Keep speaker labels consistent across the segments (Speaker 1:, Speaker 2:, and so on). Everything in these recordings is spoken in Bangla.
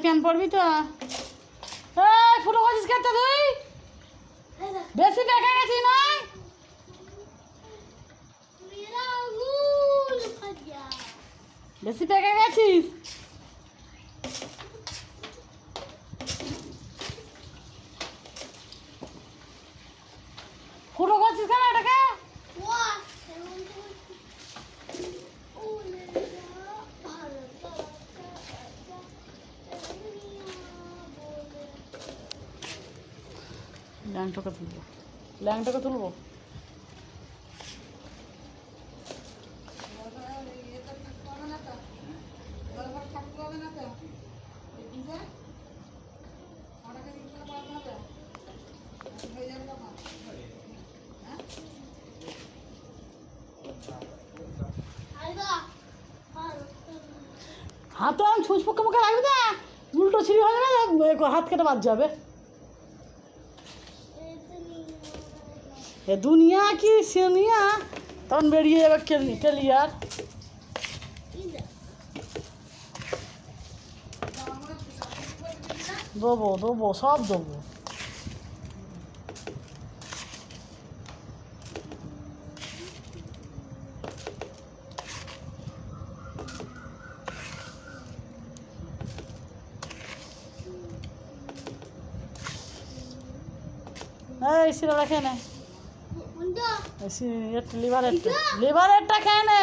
Speaker 1: প্যান্ট পরবি তো? এই ফুটো করছিস কেন তুই? বেশি পেকে গেছিস নয়? বেশি পেকে গেছিস? ফুটো করছিস কেন এটাকে? ল্যাংটাকে তুলবো, ল্যাংটাকে তুলবো। হাত তো আমি ছুঁচপক্ষে মুখে রাখবি না, উল্টো ছিঁড়ি হয়ে যাবে, হাত কেটে বাদ যাবে। এ দুনিয়া কি সিনিয়া, তখন বেরিয়ে যাবে ক্লিয়ার। দেবো দেবো, সব দেবো। এই সিরাটা খেয়ে নে, লিভারেরটা খেয়ে নে।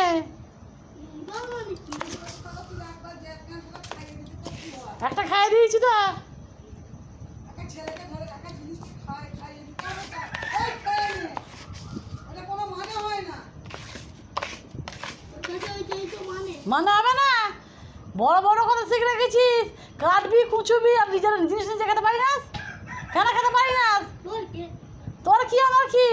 Speaker 1: একটা খাইয়ে দিয়েছি তো। মানে হবে না, বড় বড় কথা শিখে রেখেছিস, কাটবি কুচুবি আর নিজের জিনিস নিজে খেতে পারি না। কেন খেতে পারি না? তোর কি আমার কি?